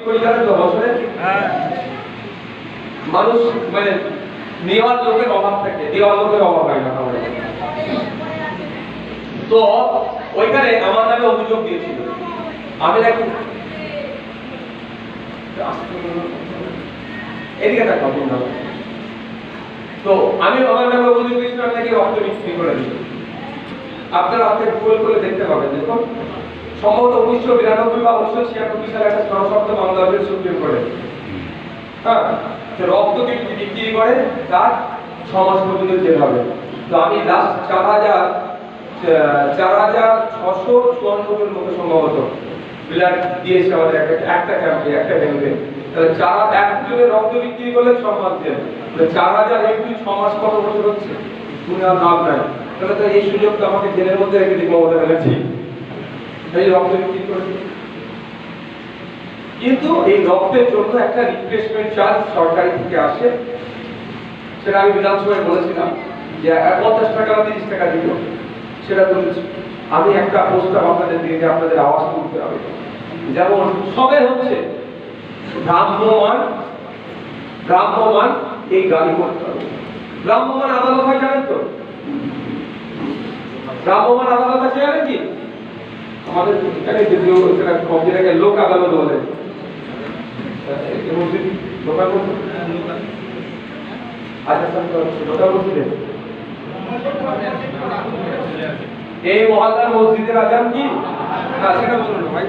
করি জানেন তো বছরে? মানুষ মানে নেওয়ার লোকের অভাব থাকে, দেওয়ার লোকের অভাব হয় না আমাদের। তো ওইখানে আমার নামে অভিযোগ দিয়েছিল, আমি নাকি এদিকে থাকতাম না। তো আমি আমার নামে অভিযোগ দিয়েছিল আমি নাকি রক্ত বিক্রি করে দিই। আপনারা হাতে গুগল করে দেখতে পাবেন, দেখুন সম্ভবত 1992 বা 1996 সালে একটা জনস্বার্থ মামলা হয়েছিল সুপ্রিম কোর্টে। হ্যাঁ, রক্ত বিক্রি করে তার 6 মাস পর্যন্ত জেল হবে। তো আমি লাস্ট 4,654 জন মতো সম্ভবত ব্লাড দিয়েছে আমাদের একটা ক্যাম্পে, একটা ক্যাম্পে। তাহলে একজনের রক্ত বিক্রি করলে 6 মাস জেল, 4,000 একটু 6 মাস কত বছর হচ্ছে? দুনিয়ার লাভ নাই। তাহলে তো এই সুযোগটা আমাকে জেলের মধ্যে রেখে দিই মমতা ব্যানার্জি, এই রক্ত বিক্রি করে। কিন্তু এই রক্তের জন্য একটা রিপ্লেসমেন্ট চার্জ সরকারি থেকে আসে, সেটা আমি বিধানসভায় বলেছিলাম যে 50 টাকা বা 30 টাকা দিব, সেটা বলেছি। আমি একটা প্রস্তাব আপনাদের দিয়ে আপনাদের আওয়াজ তুলতে হবে। যেমন সবে হচ্ছে ভ্রাম্যমান এই গাড়ি করতে হবে। ভ্রাম্যমান আদালত হয় জানেন তো? ভ্রাম্যমান আদালত আছে জানেন কি? আমাদের এখানে যদিও কম্পিউটারকে লোক আদালত বলে। এই মহল্লার মসজিদের আজান কি? সেটা বলুন ভাই।